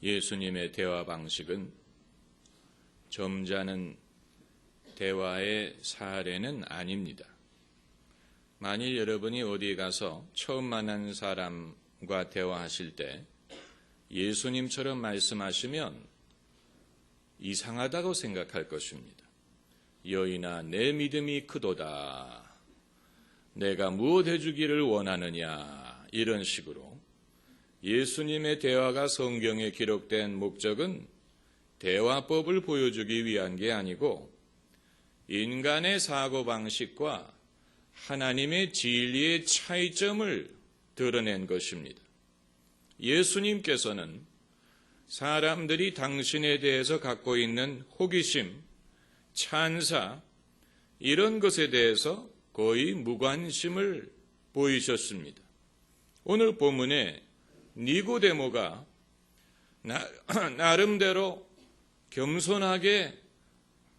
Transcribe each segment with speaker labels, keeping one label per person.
Speaker 1: 예수님의 대화 방식은 점잖은 대화의 사례는 아닙니다. 만일 여러분이 어디 가서 처음 만난 사람과 대화하실 때 예수님처럼 말씀하시면 이상하다고 생각할 것입니다. 여인아, 내 믿음이 크도다. 내가 무엇 해주기를 원하느냐. 이런 식으로 예수님의 대화가 성경에 기록된 목적은 대화법을 보여주기 위한 게 아니고 인간의 사고방식과 하나님의 진리의 차이점을 드러낸 것입니다. 예수님께서는 사람들이 당신에 대해서 갖고 있는 호기심, 찬사, 이런 것에 대해서 거의 무관심을 보이셨습니다. 오늘 본문에 니고데모가 나름대로 겸손하게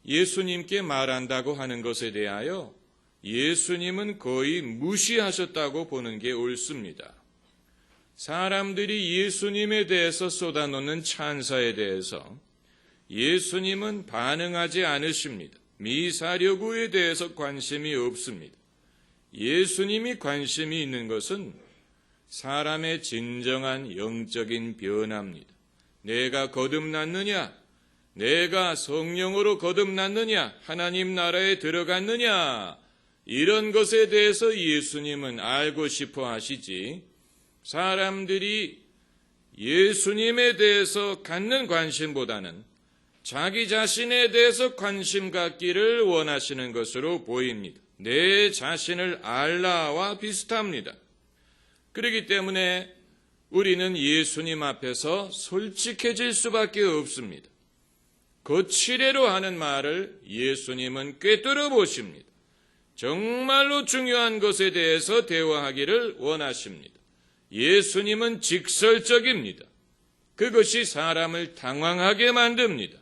Speaker 1: 예수님께 말한다고 하는 것에 대하여 예수님은 거의 무시하셨다고 보는 게 옳습니다. 사람들이 예수님에 대해서 쏟아놓는 찬사에 대해서 예수님은 반응하지 않으십니다. 미사려구에 대해서 관심이 없습니다. 예수님이 관심이 있는 것은 사람의 진정한 영적인 변화입니다. 내가 거듭났느냐? 내가 성령으로 거듭났느냐? 하나님 나라에 들어갔느냐? 이런 것에 대해서 예수님은 알고 싶어 하시지, 사람들이 예수님에 대해서 갖는 관심보다는 자기 자신에 대해서 관심 갖기를 원하시는 것으로 보입니다. 내 자신을 알라와 비슷합니다. 그렇기 때문에 우리는 예수님 앞에서 솔직해질 수밖에 없습니다. 거칠애로 하는 말을 예수님은 꿰뚫어 보십니다. 정말로 중요한 것에 대해서 대화하기를 원하십니다. 예수님은 직설적입니다. 그것이 사람을 당황하게 만듭니다.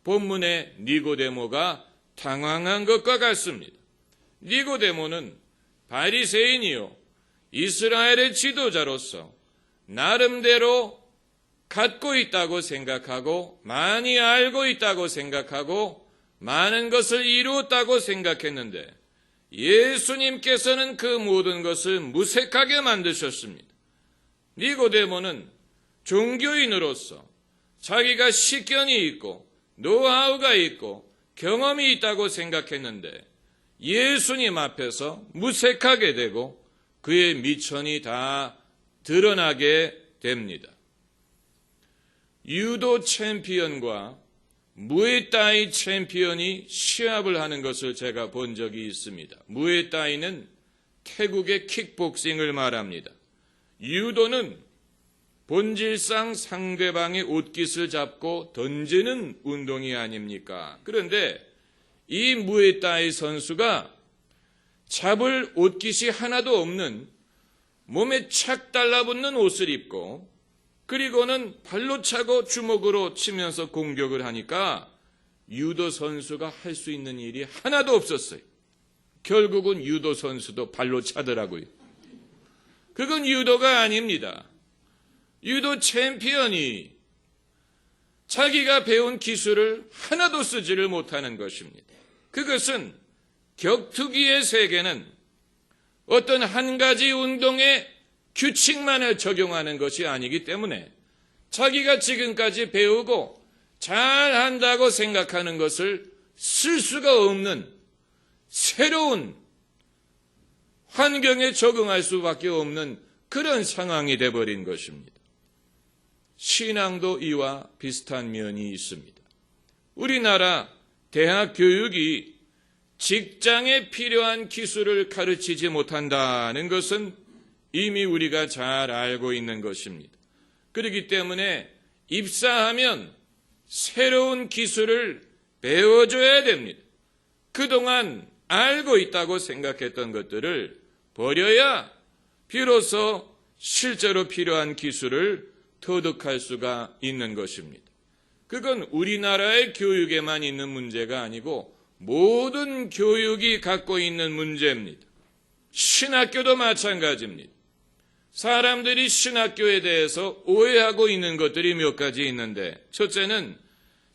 Speaker 1: 본문의 니고데모가 당황한 것과 같습니다. 니고데모는 바리새인이요 이스라엘의 지도자로서 나름대로 갖고 있다고 생각하고 많이 알고 있다고 생각하고 많은 것을 이루었다고 생각했는데 예수님께서는 그 모든 것을 무색하게 만드셨습니다. 니고데모는 종교인으로서 자기가 식견이 있고 노하우가 있고 경험이 있다고 생각했는데 예수님 앞에서 무색하게 되고 그의 미천이 다 드러나게 됩니다. 유도 챔피언과 무에타이 챔피언이 시합을 하는 것을 제가 본 적이 있습니다. 무에타이는 태국의 킥복싱을 말합니다. 유도는 본질상 상대방의 옷깃을 잡고 던지는 운동이 아닙니까? 그런데 이 무에타이 선수가 잡을 옷깃이 하나도 없는 몸에 착 달라붙는 옷을 입고 그리고는 발로 차고 주먹으로 치면서 공격을 하니까 유도 선수가 할 수 있는 일이 하나도 없었어요. 결국은 유도 선수도 발로 차더라고요. 그건 유도가 아닙니다. 유도 챔피언이 자기가 배운 기술을 하나도 쓰지를 못하는 것입니다. 그것은 격투기의 세계는 어떤 한 가지 운동의 규칙만을 적용하는 것이 아니기 때문에 자기가 지금까지 배우고 잘한다고 생각하는 것을 쓸 수가 없는 새로운 환경에 적응할 수밖에 없는 그런 상황이 되어버린 것입니다. 신앙도 이와 비슷한 면이 있습니다. 우리나라 대학 교육이 직장에 필요한 기술을 가르치지 못한다는 것은 이미 우리가 잘 알고 있는 것입니다. 그렇기 때문에 입사하면 새로운 기술을 배워줘야 됩니다. 그동안 알고 있다고 생각했던 것들을 버려야 비로소 실제로 필요한 기술을 터득할 수가 있는 것입니다. 그건 우리나라의 교육에만 있는 문제가 아니고 모든 교육이 갖고 있는 문제입니다. 신학교도 마찬가지입니다. 사람들이 신학교에 대해서 오해하고 있는 것들이 몇 가지 있는데, 첫째는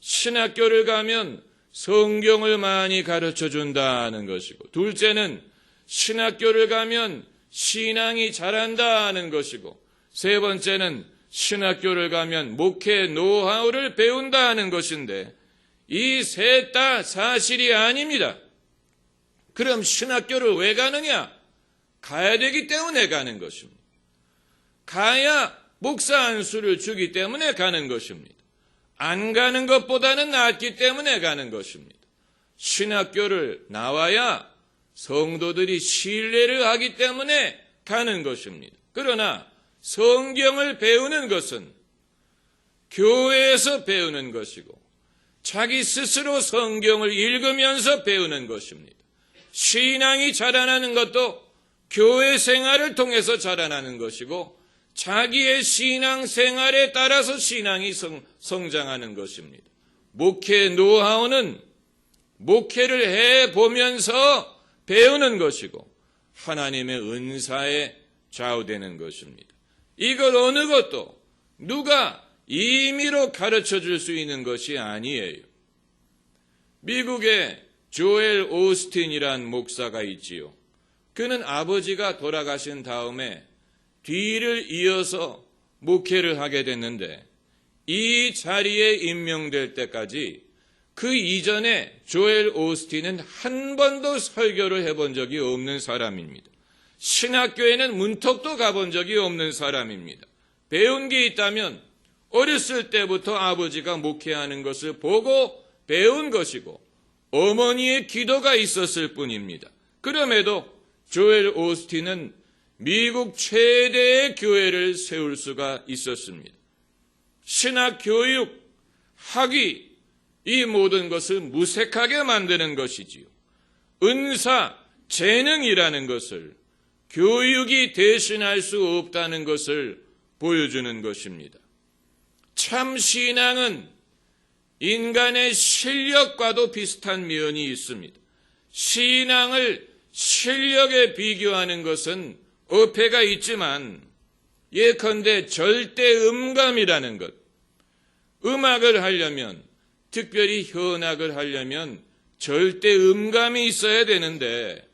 Speaker 1: 신학교를 가면 성경을 많이 가르쳐 준다는 것이고, 둘째는 신학교를 가면 신앙이 자란다는 것이고, 세 번째는 신학교를 가면 목회 노하우를 배운다는 것인데, 이 셋 다 사실이 아닙니다. 그럼 신학교를 왜 가느냐? 가야 되기 때문에 가는 것입니다. 가야 목사 안수를 주기 때문에 가는 것입니다. 안 가는 것보다는 낫기 때문에 가는 것입니다. 신학교를 나와야 성도들이 신뢰를 하기 때문에 가는 것입니다. 그러나 성경을 배우는 것은 교회에서 배우는 것이고, 자기 스스로 성경을 읽으면서 배우는 것입니다. 신앙이 자라나는 것도 교회 생활을 통해서 자라나는 것이고, 자기의 신앙 생활에 따라서 신앙이 성장하는 것입니다. 목회 노하우는 목회를 해보면서 배우는 것이고, 하나님의 은사에 좌우되는 것입니다. 이걸 어느 것도 누가 임의로 가르쳐 줄 수 있는 것이 아니에요. 미국의 조엘 오스틴이란 목사가 있지요. 그는 아버지가 돌아가신 다음에 뒤를 이어서 목회를 하게 됐는데, 이 자리에 임명될 때까지 그 이전에 조엘 오스틴은 한 번도 설교를 해본 적이 없는 사람입니다. 신학교에는 문턱도 가본 적이 없는 사람입니다. 배운 게 있다면 어렸을 때부터 아버지가 목회하는 것을 보고 배운 것이고, 어머니의 기도가 있었을 뿐입니다. 그럼에도 조엘 오스틴은 미국 최대의 교회를 세울 수가 있었습니다. 신학 교육, 학위, 이 모든 것을 무색하게 만드는 것이지요. 은사, 재능이라는 것을 교육이 대신할 수 없다는 것을 보여주는 것입니다. 참 신앙은 인간의 실력과도 비슷한 면이 있습니다. 신앙을 실력에 비교하는 것은 어폐가 있지만, 예컨대 절대음감이라는 것, 음악을 하려면, 특별히 현악을 하려면 절대음감이 있어야 되는데,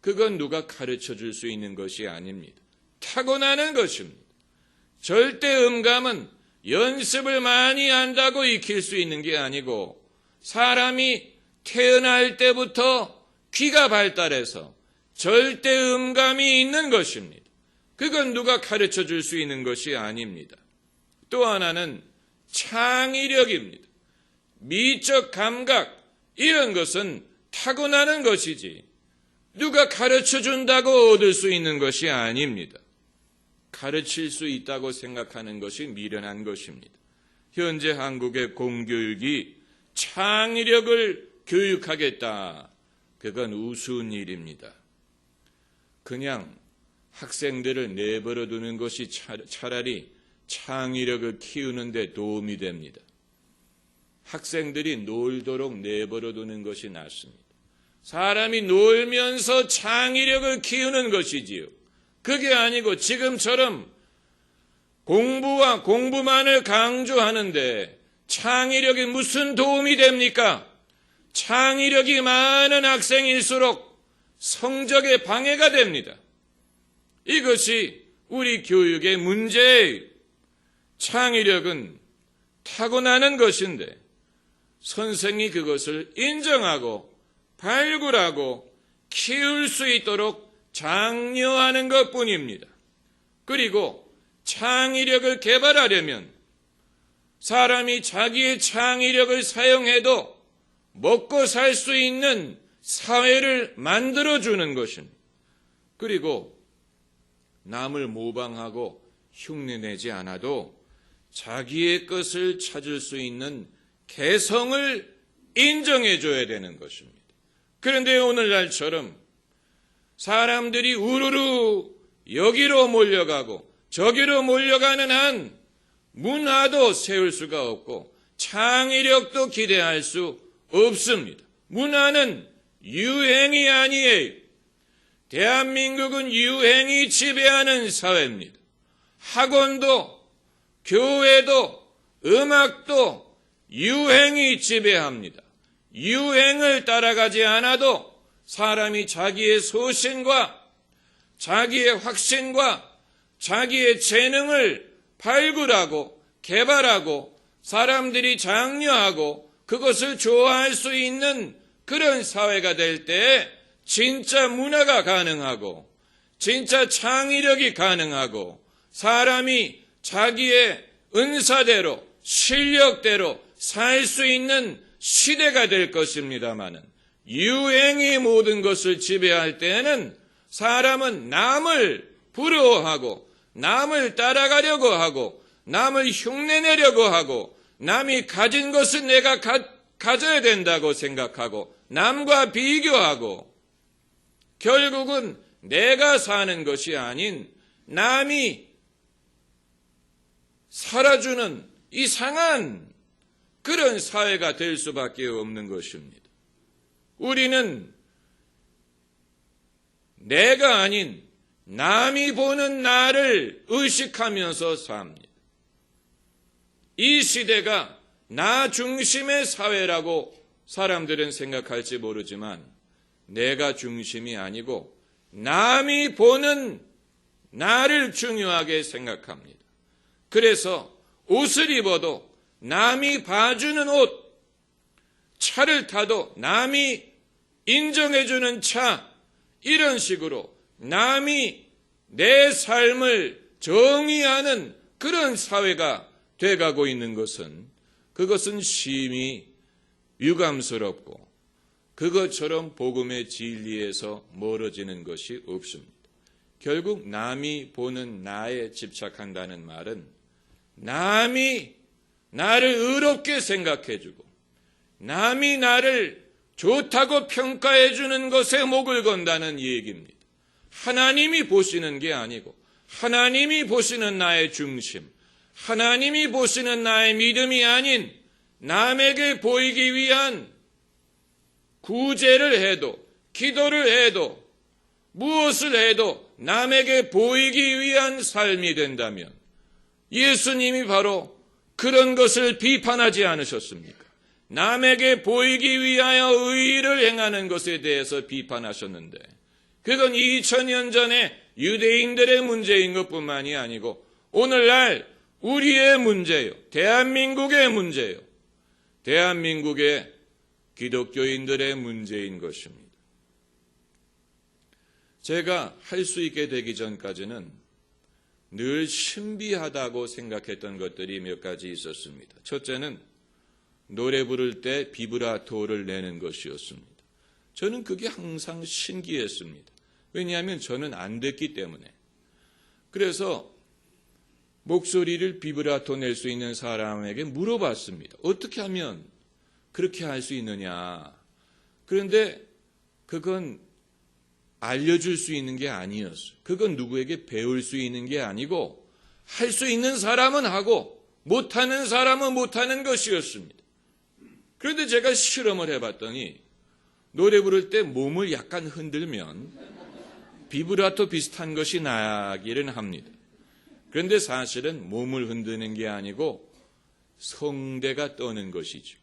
Speaker 1: 그건 누가 가르쳐 줄 수 있는 것이 아닙니다. 타고나는 것입니다. 절대음감은 연습을 많이 한다고 익힐 수 있는 게 아니고, 사람이 태어날 때부터 귀가 발달해서 절대음감이 있는 것입니다. 그건 누가 가르쳐 줄 수 있는 것이 아닙니다. 또 하나는 창의력입니다. 미적 감각, 이런 것은 타고나는 것이지 누가 가르쳐 준다고 얻을 수 있는 것이 아닙니다. 가르칠 수 있다고 생각하는 것이 미련한 것입니다. 현재 한국의 공교육이 창의력을 교육하겠다, 그건 우스운 일입니다. 그냥 학생들을 내버려 두는 것이 차라리 창의력을 키우는 데 도움이 됩니다. 학생들이 놀도록 내버려 두는 것이 낫습니다. 사람이 놀면서 창의력을 키우는 것이지요. 그게 아니고 지금처럼 공부와 공부만을 강조하는데 창의력이 무슨 도움이 됩니까? 창의력이 많은 학생일수록 성적에 방해가 됩니다. 이것이 우리 교육의 문제예요. 창의력은 타고나는 것인데 선생이 그것을 인정하고 발굴하고 키울 수 있도록 장려하는 것뿐입니다. 그리고 창의력을 개발하려면 사람이 자기의 창의력을 사용해도 먹고 살 수 있는 사회를 만들어주는 것입니다. 그리고 남을 모방하고 흉내내지 않아도 자기의 것을 찾을 수 있는 개성을 인정해줘야 되는 것입니다. 그런데 오늘날처럼 사람들이 우르르 여기로 몰려가고 저기로 몰려가는 한 문화도 세울 수가 없고 창의력도 기대할 수 없습니다. 문화는 유행이 아니에요. 대한민국은 유행이 지배하는 사회입니다. 학원도, 교회도, 음악도 유행이 지배합니다. 유행을 따라가지 않아도 사람이 자기의 소신과 자기의 확신과 자기의 재능을 발굴하고 개발하고 사람들이 장려하고 그것을 좋아할 수 있는 그런 사회가 될 때 진짜 문화가 가능하고 진짜 창의력이 가능하고 사람이 자기의 은사대로 실력대로 살 수 있는 시대가 될 것입니다마는 유행이 모든 것을 지배할 때에는 사람은 남을 부러워하고 남을 따라가려고 하고 남을 흉내내려고 하고 남이 가진 것은 내가 가져야 된다고 생각하고 남과 비교하고 결국은 내가 사는 것이 아닌 남이 살아주는 이상한 그런 사회가 될 수밖에 없는 것입니다. 우리는 내가 아닌 남이 보는 나를 의식하면서 삽니다. 이 시대가 나 중심의 사회라고 사람들은 생각할지 모르지만 내가 중심이 아니고 남이 보는 나를 중요하게 생각합니다. 그래서 옷을 입어도 남이 봐주는 옷, 차를 타도 남이 인정해주는 차, 이런 식으로 남이 내 삶을 정의하는 그런 사회가 돼가고 있는 것은 그것은 심히 유감스럽고 그것처럼 복음의 진리에서 멀어지는 것이 없습니다. 결국 남이 보는 나에 집착한다는 말은 남이 나를 의롭게 생각해주고 남이 나를 좋다고 평가해 주는 것에 목을 건다는 얘기입니다. 하나님이 보시는 게 아니고 하나님이 보시는 나의 중심, 하나님이 보시는 나의 믿음이 아닌 남에게 보이기 위한 구제를 해도 기도를 해도 무엇을 해도 남에게 보이기 위한 삶이 된다면 예수님이 바로 그런 것을 비판하지 않으셨습니까? 남에게 보이기 위하여 의의를 행하는 것에 대해서 비판하셨는데 그건 2000년 전에 유대인들의 문제인 것뿐만이 아니고 오늘날 우리의 문제요. 대한민국의 문제요. 대한민국의 기독교인들의 문제인 것입니다. 제가 할 수 있게 되기 전까지는 늘 신비하다고 생각했던 것들이 몇 가지 있었습니다. 첫째는 노래 부를 때 비브라토를 내는 것이었습니다. 저는 그게 항상 신기했습니다. 왜냐하면 저는 안 됐기 때문에. 그래서 목소리를 비브라토 낼 수 있는 사람에게 물어봤습니다. 어떻게 하면 그렇게 할 수 있느냐. 그런데 그건 알려줄 수 있는 게 아니었어요. 그건 누구에게 배울 수 있는 게 아니고 할 수 있는 사람은 하고 못하는 사람은 못하는 것이었습니다. 그런데 제가 실험을 해봤더니 노래 부를 때 몸을 약간 흔들면 비브라토 비슷한 것이 나기는 합니다. 그런데 사실은 몸을 흔드는 게 아니고 성대가 떠는 것이죠.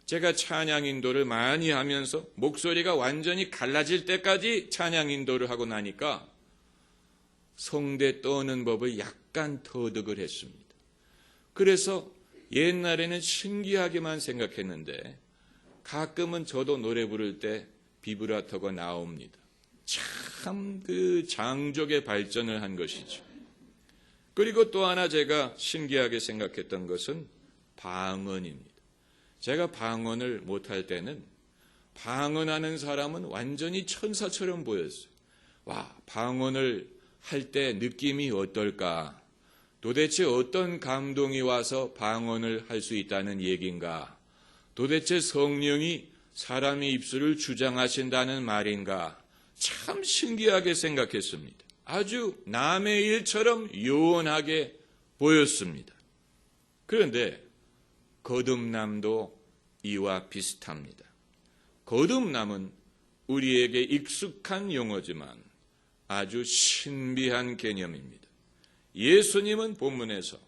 Speaker 1: 제가 찬양 인도를 많이 하면서 목소리가 완전히 갈라질 때까지 찬양 인도를 하고 나니까 성대 떠는 법을 약간 터득을 했습니다. 그래서 옛날에는 신기하게만 생각했는데 가끔은 저도 노래 부를 때 비브라토가 나옵니다. 참 그 장족의 발전을 한 것이죠. 그리고 또 하나 제가 신기하게 생각했던 것은 방언입니다. 제가 방언을 못할 때는 방언하는 사람은 완전히 천사처럼 보였어요. 와, 방언을 할 때 느낌이 어떨까? 도대체 어떤 감동이 와서 방언을 할 수 있다는 얘기인가? 도대체 성령이 사람의 입술을 주장하신다는 말인가? 참 신기하게 생각했습니다. 아주 남의 일처럼 요원하게 보였습니다. 그런데 거듭남도 이와 비슷합니다. 거듭남은 우리에게 익숙한 용어지만 아주 신비한 개념입니다. 예수님은 본문에서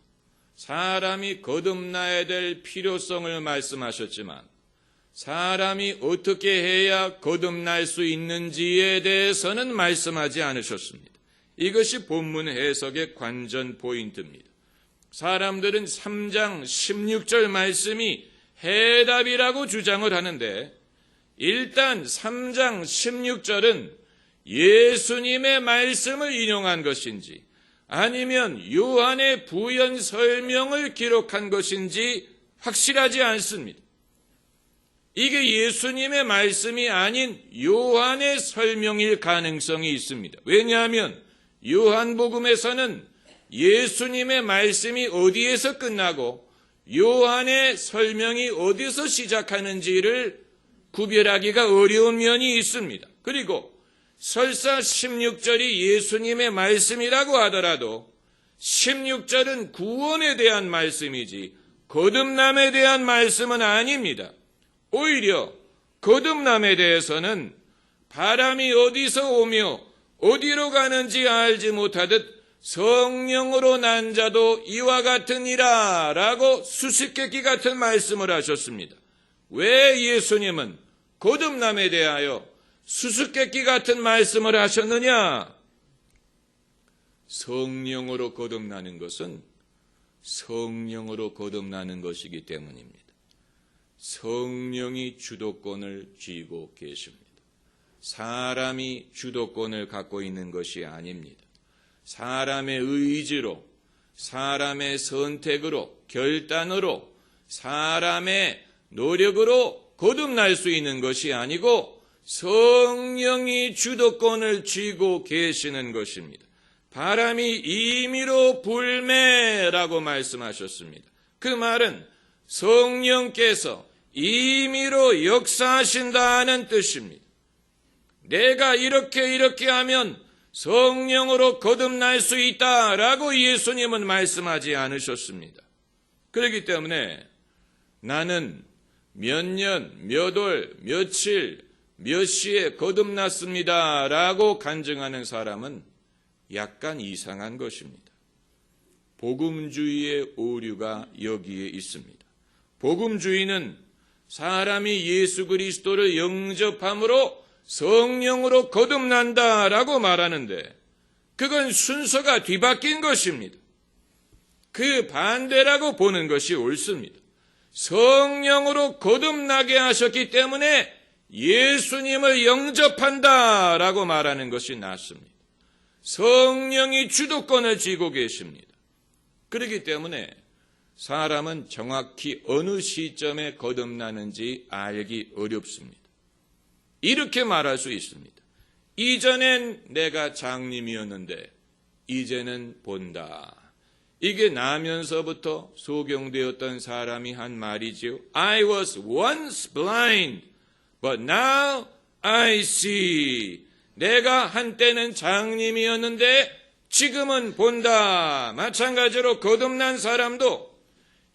Speaker 1: 사람이 거듭나야 될 필요성을 말씀하셨지만 사람이 어떻게 해야 거듭날 수 있는지에 대해서는 말씀하지 않으셨습니다. 이것이 본문 해석의 관전 포인트입니다. 사람들은 3장 16절 말씀이 해답이라고 주장을 하는데 일단 3장 16절은 예수님의 말씀을 인용한 것인지 아니면 요한의 부연 설명을 기록한 것인지 확실하지 않습니다. 이게 예수님의 말씀이 아닌 요한의 설명일 가능성이 있습니다. 왜냐하면 요한복음에서는 예수님의 말씀이 어디에서 끝나고 요한의 설명이 어디서 시작하는지를 구별하기가 어려운 면이 있습니다. 그리고 설사 16절이 예수님의 말씀이라고 하더라도 16절은 구원에 대한 말씀이지 거듭남에 대한 말씀은 아닙니다. 오히려 거듭남에 대해서는 바람이 어디서 오며 어디로 가는지 알지 못하듯 성령으로 난 자도 이와 같으니라 라고 수수께끼 같은 말씀을 하셨습니다. 왜 예수님은 거듭남에 대하여 수수께끼 같은 말씀을 하셨느냐? 성령으로 거듭나는 것은 성령으로 거듭나는 것이기 때문입니다. 성령이 주도권을 쥐고 계십니다. 사람이 주도권을 갖고 있는 것이 아닙니다. 사람의 의지로, 사람의 선택으로, 결단으로, 사람의 노력으로 거듭날 수 있는 것이 아니고 성령이 주도권을 쥐고 계시는 것입니다. 바람이 임의로 불매라고 말씀하셨습니다. 그 말은 성령께서 임의로 역사하신다는 뜻입니다. 내가 이렇게 하면 성령으로 거듭날 수 있다라고 예수님은 말씀하지 않으셨습니다. 그렇기 때문에 나는 몇 년, 몇 월, 며칠, 몇 시에 거듭났습니다라고 간증하는 사람은 약간 이상한 것입니다. 복음주의의 오류가 여기에 있습니다. 복음주의는 사람이 예수 그리스도를 영접함으로 성령으로 거듭난다라고 말하는데 그건 순서가 뒤바뀐 것입니다. 그 반대라고 보는 것이 옳습니다. 성령으로 거듭나게 하셨기 때문에 예수님을 영접한다라고 말하는 것이 낫습니다. 성령이 주도권을 쥐고 계십니다. 그렇기 때문에 사람은 정확히 어느 시점에 거듭나는지 알기 어렵습니다. 이렇게 말할 수 있습니다. 이전엔 내가 장님이었는데 이제는 본다. 이게 나면서부터 소경되었던 사람이 한 말이지요. I was once blind, but now I see. 내가 한때는 장님이었는데 지금은 본다. 마찬가지로 거듭난 사람도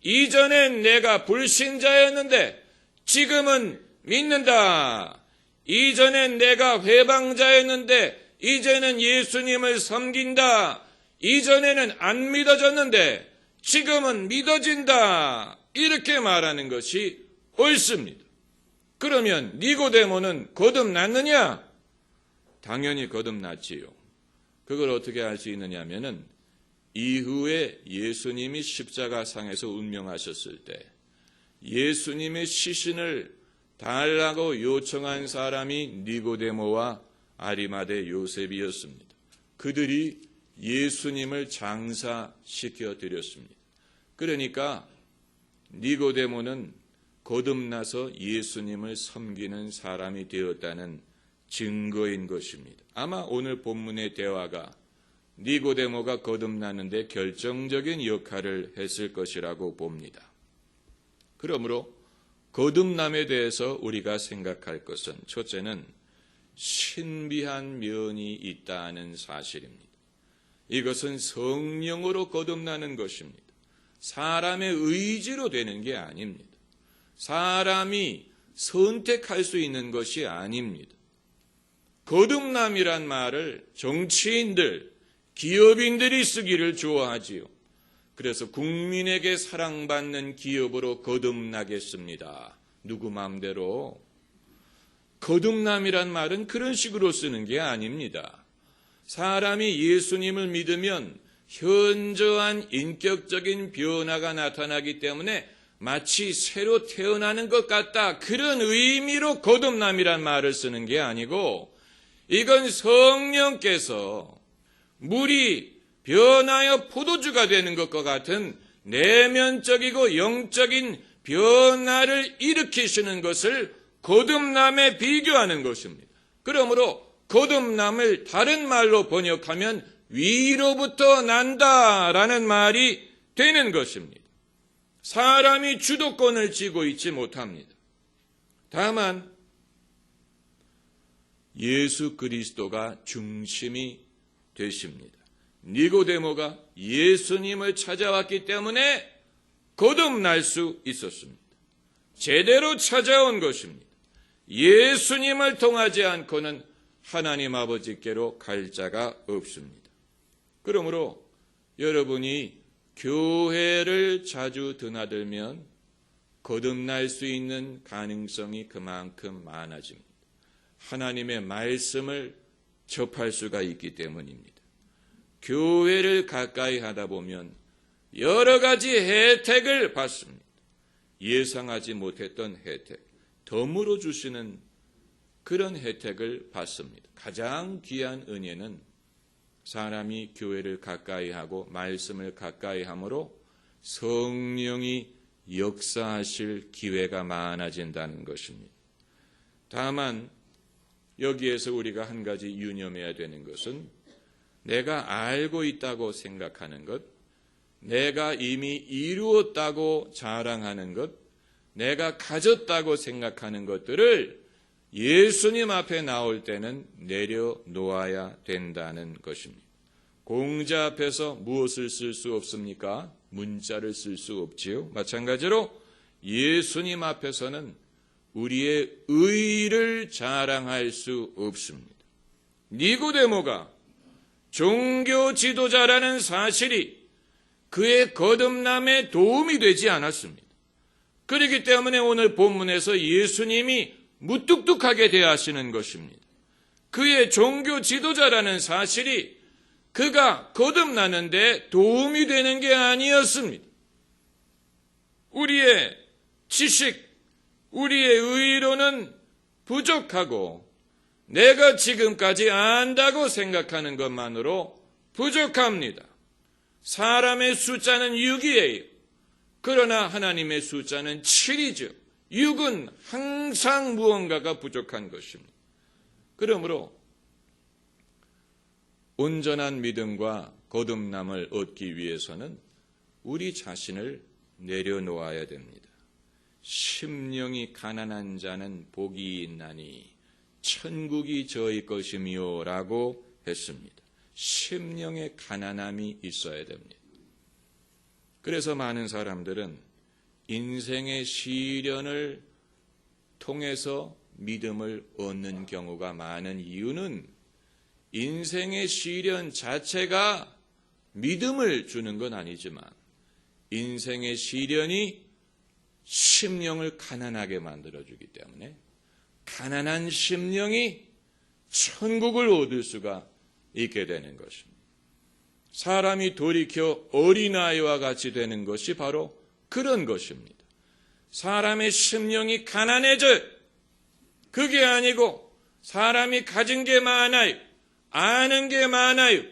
Speaker 1: 이전엔 내가 불신자였는데 지금은 믿는다. 이전엔 내가 회방자였는데 이제는 예수님을 섬긴다. 이전에는 안 믿어졌는데 지금은 믿어진다. 이렇게 말하는 것이 옳습니다. 그러면 니고데모는 거듭났느냐? 당연히 거듭났지요. 그걸 어떻게 알 수 있느냐 하면은 이후에 예수님이 십자가상에서 운명하셨을 때 예수님의 시신을 달라고 요청한 사람이 니고데모와 아리마대 요셉이었습니다. 그들이 예수님을 장사시켜 드렸습니다. 그러니까 니고데모는 거듭나서 예수님을 섬기는 사람이 되었다는 증거인 것입니다. 아마 오늘 본문의 대화가 니고데모가 거듭나는데 결정적인 역할을 했을 것이라고 봅니다. 그러므로 거듭남에 대해서 우리가 생각할 것은 첫째는 신비한 면이 있다는 사실입니다. 이것은 성령으로 거듭나는 것입니다. 사람의 의지로 되는 게 아닙니다. 사람이 선택할 수 있는 것이 아닙니다. 거듭남이란 말을 정치인들, 기업인들이 쓰기를 좋아하지요. 그래서 국민에게 사랑받는 기업으로 거듭나겠습니다. 누구 마음대로. 거듭남이란 말은 그런 식으로 쓰는 게 아닙니다. 사람이 예수님을 믿으면 현저한 인격적인 변화가 나타나기 때문에 마치 새로 태어나는 것 같다. 그런 의미로 거듭남이란 말을 쓰는 게 아니고, 이건 성령께서 물이 변하여 포도주가 되는 것과 같은 내면적이고 영적인 변화를 일으키시는 것을 거듭남에 비교하는 것입니다. 그러므로 거듭남을 다른 말로 번역하면 위로부터 난다라는 말이 되는 것입니다. 사람이 주도권을 쥐고 있지 못합니다. 다만 예수 그리스도가 중심이 되십니다. 니고데모가 예수님을 찾아왔기 때문에 거듭날 수 있었습니다. 제대로 찾아온 것입니다. 예수님을 통하지 않고는 하나님 아버지께로 갈 자가 없습니다. 그러므로 여러분이 교회를 자주 드나들면 거듭날 수 있는 가능성이 그만큼 많아집니다. 하나님의 말씀을 접할 수가 있기 때문입니다. 교회를 가까이 하다 보면 여러 가지 혜택을 받습니다. 예상하지 못했던 혜택, 덤으로 주시는 그런 혜택을 받습니다. 가장 귀한 은혜는 사람이 교회를 가까이 하고 말씀을 가까이 함으로 성령이 역사하실 기회가 많아진다는 것입니다. 다만 여기에서 우리가 한 가지 유념해야 되는 것은 내가 알고 있다고 생각하는 것, 내가 이미 이루었다고 자랑하는 것, 내가 가졌다고 생각하는 것들을 예수님 앞에 나올 때는 내려놓아야 된다는 것입니다. 공자 앞에서 무엇을 쓸 수 없습니까? 문자를 쓸 수 없지요. 마찬가지로 예수님 앞에서는 우리의 의를 자랑할 수 없습니다. 니고데모가 종교 지도자라는 사실이 그의 거듭남에 도움이 되지 않았습니다. 그렇기 때문에 오늘 본문에서 예수님이 무뚝뚝하게 대하시는 것입니다. 그의 종교 지도자라는 사실이 그가 거듭나는데 도움이 되는 게 아니었습니다. 우리의 지식, 우리의 의로는 부족하고 내가 지금까지 안다고 생각하는 것만으로 부족합니다. 사람의 숫자는 6이에요. 그러나 하나님의 숫자는 7이죠. 6은 항상 무언가가 부족한 것입니다. 그러므로 온전한 믿음과 거듭남을 얻기 위해서는 우리 자신을 내려놓아야 됩니다. 심령이 가난한 자는 복이 있나니 천국이 저희 것이며 라고 했습니다. 심령의 가난함이 있어야 됩니다. 그래서 많은 사람들은 인생의 시련을 통해서 믿음을 얻는 경우가 많은 이유는 인생의 시련 자체가 믿음을 주는 건 아니지만 인생의 시련이 심령을 가난하게 만들어주기 때문에 가난한 심령이 천국을 얻을 수가 있게 되는 것입니다. 사람이 돌이켜 어린아이와 같이 되는 것이 바로 그런 것입니다. 사람의 심령이 가난해져요. 그게 아니고 사람이 가진 게 많아요. 아는 게 많아요.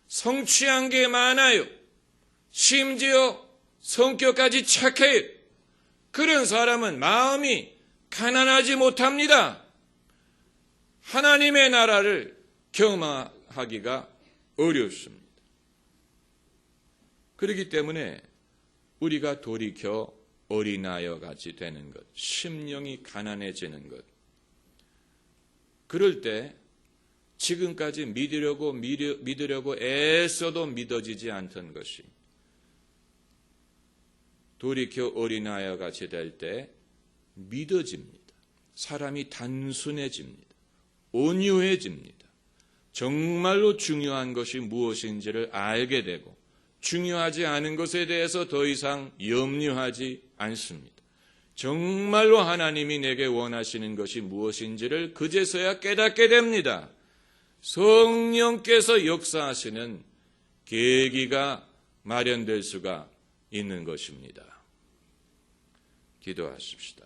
Speaker 1: 성취한 게 많아요. 심지어 성격까지 착해요. 그런 사람은 마음이 가난하지 못합니다. 하나님의 나라를 경험하기가 어렵습니다. 그렇기 때문에 우리가 돌이켜 어린아이와 같이 되는 것, 심령이 가난해지는 것, 그럴 때 지금까지 믿으려고 애써도 믿어지지 않던 것이 돌이켜 어린아이와 같이 될 때 믿어집니다. 사람이 단순해집니다. 온유해집니다. 정말로 중요한 것이 무엇인지를 알게 되고 중요하지 않은 것에 대해서 더 이상 염려하지 않습니다. 정말로 하나님이 내게 원하시는 것이 무엇인지를 그제서야 깨닫게 됩니다. 성령께서 역사하시는 계기가 마련될 수가 있는 것입니다. 기도하십시다.